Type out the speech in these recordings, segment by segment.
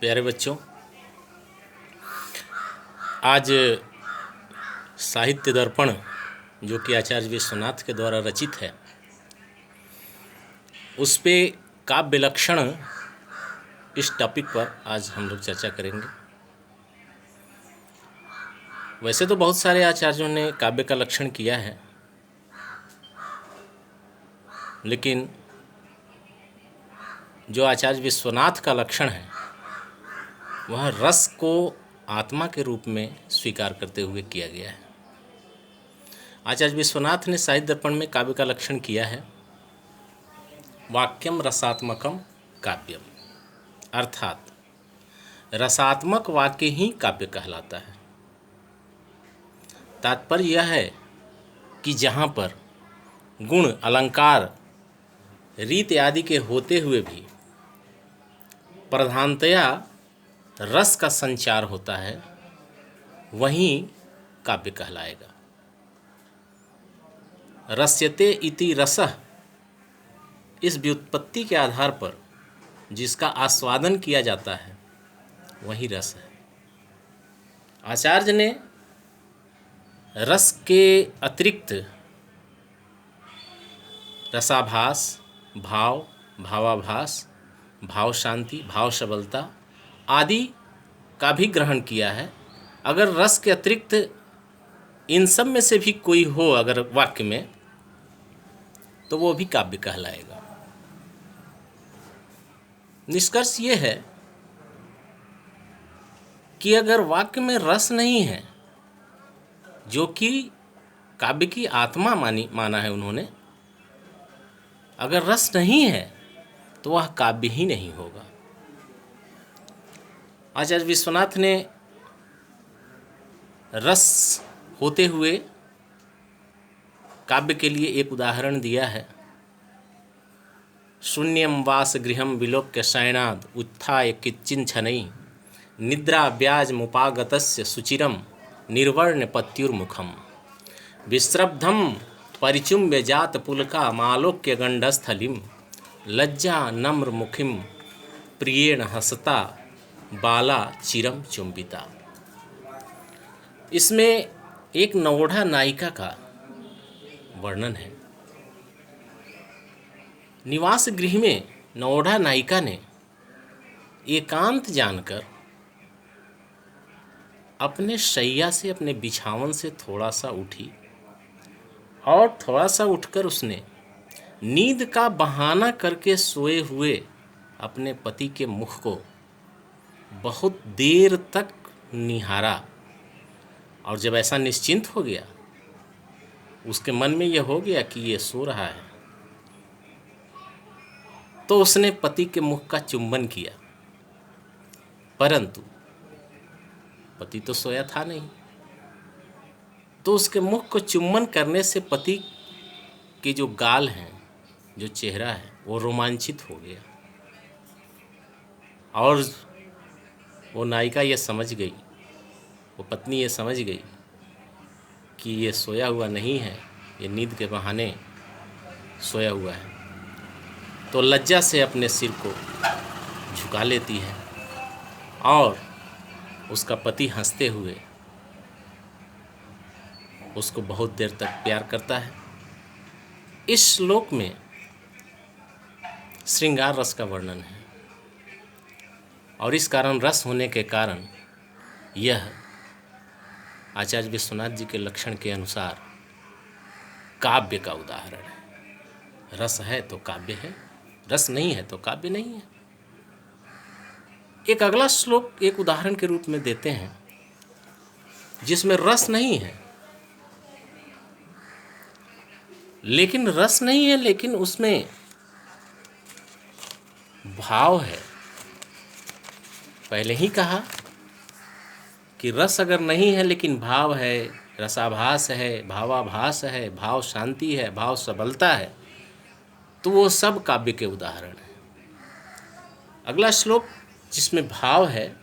प्यारे बच्चों, आज साहित्य दर्पण जो कि आचार्य विश्वनाथ के द्वारा रचित है, उस पे काव्य लक्षण इस टॉपिक पर आज हम लोग चर्चा करेंगे। वैसे तो बहुत सारे आचार्यों ने काव्य का लक्षण किया है, लेकिन जो आचार्य विश्वनाथ का लक्षण है वह रस को आत्मा के रूप में स्वीकार करते हुए किया गया है। आचार्य विश्वनाथ ने साहित्य दर्पण में काव्य का लक्षण किया है, वाक्यम रसात्मकम काव्यम, अर्थात रसात्मक वाक्य ही काव्य कहलाता है। तात्पर्य यह है कि जहाँ पर गुण, अलंकार, रीत आदि के होते हुए भी प्रधानतया रस का संचार होता है, वहीं काव्य कहलाएगा। रस्यते इति रसः, इस व्युत्पत्ति के आधार पर जिसका आस्वादन किया जाता है वही रस है। आचार्य ने रस के अतिरिक्त रसाभास, भाव, भावाभास, भाव शांति, भाव सबलता आदि का भी ग्रहण किया है। अगर रस के अतिरिक्त इन सब में से भी कोई हो अगर वाक्य में, तो वो भी काव्य कहलाएगा। निष्कर्ष ये है कि अगर वाक्य में रस नहीं है, जो कि काव्य की आत्मा माना है उन्होंने, अगर रस नहीं है तो वह काव्य ही नहीं होगा। आचार्य विश्वनाथ ने रस होते हुए काव्य के लिए एक उदाहरण दिया है। शून्यम वास गृहम विलोक्य शयनाद उत्थाय किच्चिन छनई निद्रा व्याज मुपागतस्य सुचिरम निर्वर्ण पत्युर्मुखम विश्रब्धम परिचुम्य जात पुलका मालोक्य गंडस्थलिम लज्जा नम्र मुखिम प्रियेण हसता बाला चिरम चुंबिता। इसमें एक नवोढ़ा नायिका का वर्णन है। निवास गृह में नवोढ़ा नायिका ने एकांत जानकर अपने शैया से, अपने बिछावन से थोड़ा सा उठी और थोड़ा सा उठकर उसने नींद का बहाना करके सोए हुए अपने पति के मुख को बहुत देर तक निहारा। और जब ऐसा निश्चिंत हो गया, उसके मन में यह हो गया कि ये सो रहा है, तो उसने पति के मुख का चुंबन किया। परंतु पति तो सोया था नहीं, तो उसके मुख को चुंबन करने से पति के जो गाल हैं, जो चेहरा है, वो रोमांचित हो गया। और वो नायिका ये समझ गई, वो पत्नी ये समझ गई कि ये सोया हुआ नहीं है, ये नींद के बहाने सोया हुआ है। तो लज्जा से अपने सिर को झुका लेती है और उसका पति हंसते हुए उसको बहुत देर तक प्यार करता है। इस श्लोक में श्रृंगार रस का वर्णन है, और इस कारण रस होने के कारण यह आचार्य विश्वनाथ जी के लक्षण के अनुसार काव्य का उदाहरण है। रस है तो काव्य है, रस नहीं है तो काव्य नहीं है। एक अगला श्लोक एक उदाहरण के रूप में देते हैं जिसमें रस नहीं है, लेकिन उसमें भाव है। पहले ही कहा कि रस अगर नहीं है लेकिन भाव है, रसाभास है, भावाभास है, भाव शांति है, भाव सबलता है, तो वो सब काव्य के उदाहरण हैं। अगला श्लोक जिसमें भाव है,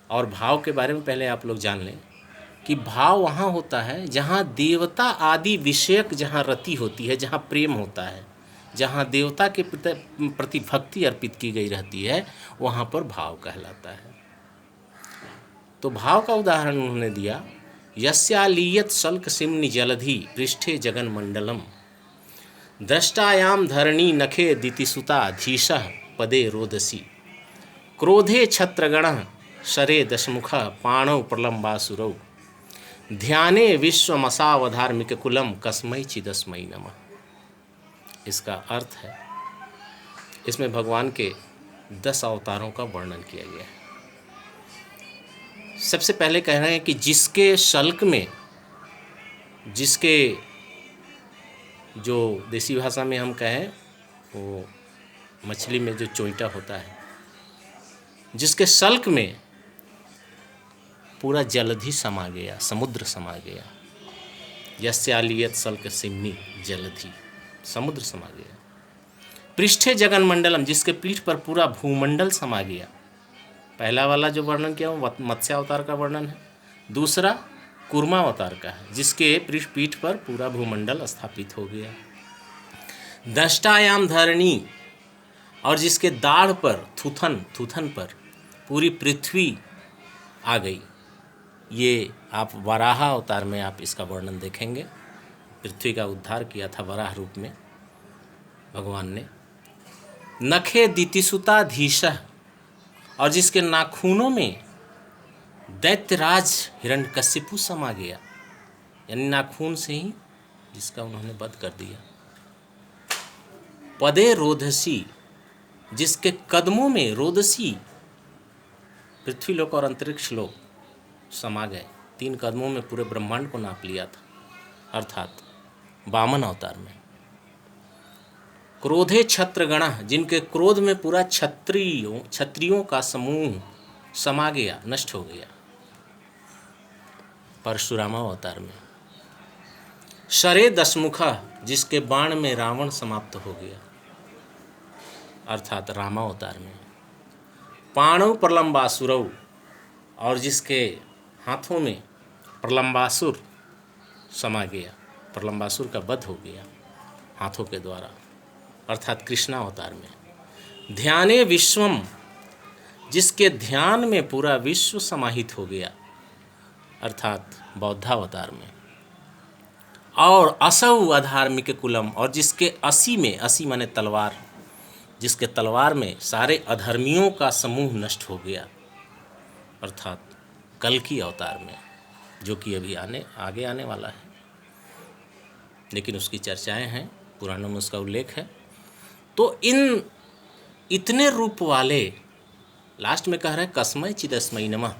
और भाव के बारे में पहले आप लोग जान लें कि भाव वहाँ होता है जहाँ देवता आदि विषयक जहाँ रति होती है, जहाँ प्रेम होता है, जहाँ देवता के प्रति भक्ति अर्पित की गई रहती है वहाँ पर भाव कहलाता है। तो भाव का उदाहरण उन्होंने दिया, यस्यालीयत शल्क सिम्नि जलधि पृष्ठे जगन मंडलम द्रष्टायाम धरणी नखे दितिसुता धीशः पदे रोदसी क्रोधे छत्रगण शरे दशमुख पाणौ प्रलंबासुरौ ध्याने विश्वमसावधार्मिक कुलम कस्मै चिदस्मै नमः। इसका अर्थ है, इसमें भगवान के 10 अवतारों का वर्णन किया गया है। सबसे पहले कह रहे हैं कि जिसके शल्क में, जिसके जो देसी भाषा में हम कहें वो मछली में जो चोइटा होता है, जिसके शल्क में पूरा जलधि समा गया, समुद्र समा गया। यस्यालियत शल्क सिम्नि जलधि, समुद्र समा गया। पृष्ठे जगन मंडलम, जिसके पीठ पर पूरा भूमंडल समा गया। पहला वाला जो वर्णन किया वो मत्स्य अवतार का वर्णन है। दूसरा कूर्मा अवतार का है, जिसके पीठ पर पूरा भूमंडल स्थापित हो गया। दष्टायाम धरणी, और जिसके दाढ़ पर, थूथन पर पूरी पृथ्वी आ गई। ये आप वराह अवतार में आप इसका वर्णन देखेंगे। पृथ्वी का उद्धार किया था वराह रूप में भगवान ने। नखे दितिसुताधीशः, और जिसके नाखूनों में दैत्यराज हिरण्यकशिपु समा गया, यानी नाखून से ही जिसका उन्होंने वध कर दिया। पदे रोदसी, जिसके कदमों में, रोदसी पृथ्वी लोक और अंतरिक्ष लोक समा गए। 3 कदमों में पूरे ब्रह्मांड को नाप लिया था, अर्थात वामन अवतार में। क्रोधे छत्रगण, जिनके क्रोध में पूरा क्षत्रियों का समूह समा गया, नष्ट हो गया, परशुराम अवतार में। शरे दशमुख, जिसके बाण में रावण समाप्त हो गया, अर्थात रामावतार में। पाणौ प्रलंबासुरौ, और जिसके हाथों में प्रलंबासुर समा गया, प्रलंबासुर का वध हो गया हाथों के द्वारा, अर्थात कृष्णा अवतार में। ध्याने विश्वम, जिसके ध्यान में पूरा विश्व समाहित हो गया, अर्थात बौद्धावतार में। और असौ अधार्मिक कुलम, और जिसके असी में, असी माने तलवार, जिसके तलवार में सारे अधर्मियों का समूह नष्ट हो गया, अर्थात कल्कि अवतार में, जो कि अभी आगे आने वाला है, लेकिन उसकी चर्चाएं हैं, पुराणों में उसका उल्लेख है। तो इन इतने रूप वाले, लास्ट में कह रहा है कस्मै चिदस्मै नमः,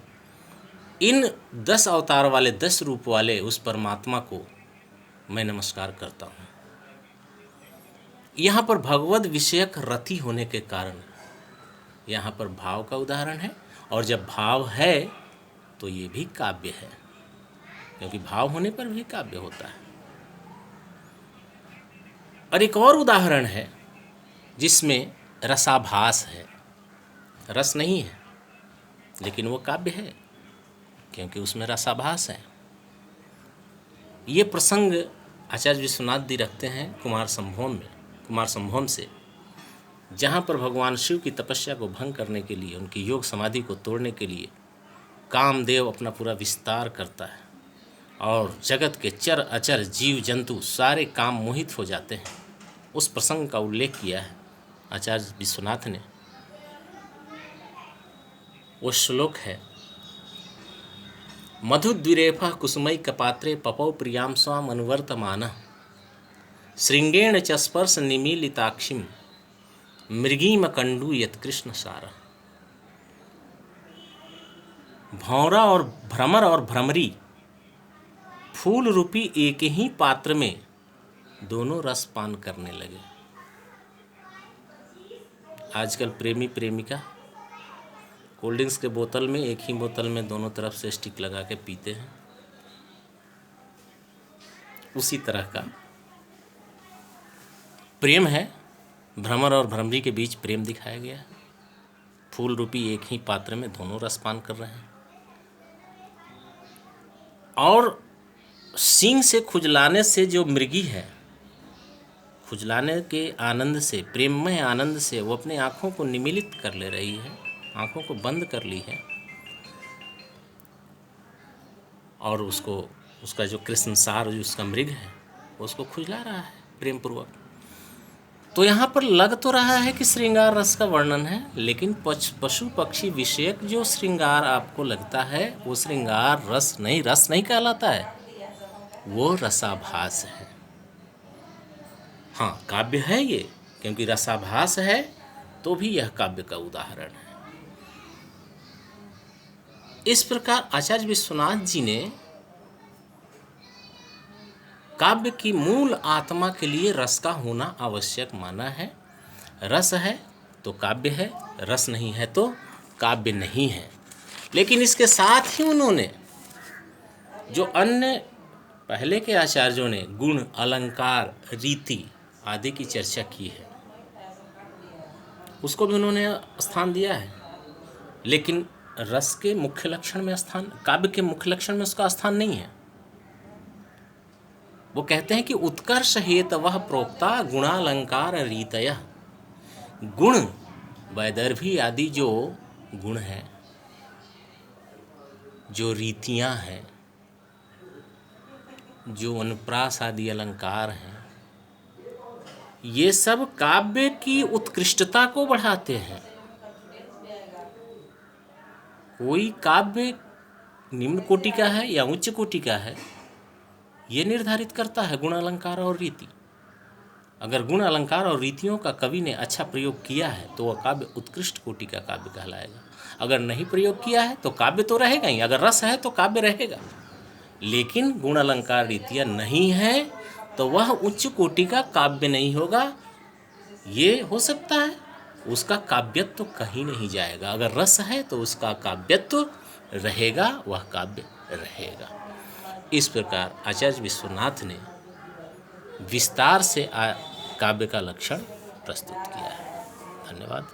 इन 10 अवतार वाले, 10 रूप वाले उस परमात्मा को मैं नमस्कार करता हूँ। यहाँ पर भगवद विषयक रति होने के कारण यहाँ पर भाव का उदाहरण है, और जब भाव है तो ये भी काव्य है, क्योंकि भाव होने पर भी काव्य होता है। और एक और उदाहरण है जिसमें रसाभास है, रस नहीं है लेकिन वो काव्य है, क्योंकि उसमें रसाभास है। ये प्रसंग आचार्य विश्वनाथ जी रखते हैं कुमार संभोम से, जहाँ पर भगवान शिव की तपस्या को भंग करने के लिए, उनकी योग समाधि को तोड़ने के लिए कामदेव अपना पूरा विस्तार करता है, और जगत के चर अचर जीव जंतु सारे काम मोहित हो जाते हैं। उस प्रसंग का उल्लेख किया है आचार्य विश्वनाथ ने। वो श्लोक है, मधुद्विरेफः कुसुमई कपात्रे पपौ प्रियां स्वाम अनुवर्तमानः श्रृंगेण च स्पर्श निमीलिताक्षिम मृगीम कंडू यत्कृष्ण सारः। भौरा और भ्रमर और भ्रमरी फूल रूपी एक ही पात्र में दोनों रस पान करने लगे। आजकल प्रेमी प्रेमिका कोल्ड ड्रिंक्स के बोतल में, एक ही बोतल में दोनों तरफ से स्टिक लगा के पीते हैं। उसी तरह का प्रेम है, भ्रमर और भ्रमरी के बीच प्रेम दिखाया गया है। फूल रूपी एक ही पात्र में दोनों रसपान कर रहे हैं, और सींग से खुजलाने से जो मृगी है खुजलाने के आनंद से, प्रेममय आनंद से वो अपने आँखों को निमीलित कर ले रही है, आँखों को बंद कर ली है और उसको, उसका जो कृष्णसार, जो उसका मृग है, उसको खुजला रहा है प्रेमपूर्वक। तो यहाँ पर लग तो रहा है कि श्रृंगार रस का वर्णन है, लेकिन पशु पक्षी विषयक जो श्रृंगार आपको लगता है वो श्रृंगार रस नहीं कहलाता है, वो रसाभास है। हाँ, काव्य है ये, क्योंकि रसाभास है तो भी यह काव्य का उदाहरण है। इस प्रकार आचार्य विश्वनाथ जी ने काव्य की मूल आत्मा के लिए रस का होना आवश्यक माना है। रस है तो काव्य है, रस नहीं है तो काव्य नहीं है। लेकिन इसके साथ ही उन्होंने जो अन्य पहले के आचार्यों ने गुण, अलंकार, रीति आदि की चर्चा की है, उसको भी उन्होंने स्थान दिया है। लेकिन रस के मुख्य लक्षण में स्थान, काव्य के मुख्य लक्षण में उसका स्थान नहीं है। वो कहते हैं कि उत्कर्ष हेतवः प्रोक्ता गुणालंकार रीतयः। गुण, वैदर्भी आदि जो गुण हैं, जो रीतियां हैं, जो अनुप्रास आदि अलंकार हैं, ये सब काव्य की उत्कृष्टता को बढ़ाते हैं। कोई काव्य निम्न कोटि का है या उच्च कोटि का है, ये निर्धारित करता है गुण, अलंकार और रीति। अगर गुण, अलंकार और रीतियों का कवि ने अच्छा प्रयोग किया है तो वह काव्य उत्कृष्ट कोटि का काव्य कहलाएगा। अगर नहीं प्रयोग किया है तो काव्य तो रहेगा ही, अगर रस है तो काव्य रहेगा। लेकिन गुण, अलंकार, रीतियाँ नहीं हैं तो वह उच्च कोटि का काव्य नहीं होगा। ये हो सकता है, उसका काव्यत्व कहीं नहीं जाएगा। अगर रस है तो उसका काव्यत्व रहेगा, वह काव्य रहेगा। इस प्रकार आचार्य विश्वनाथ ने विस्तार से काव्य का लक्षण प्रस्तुत किया है। धन्यवाद।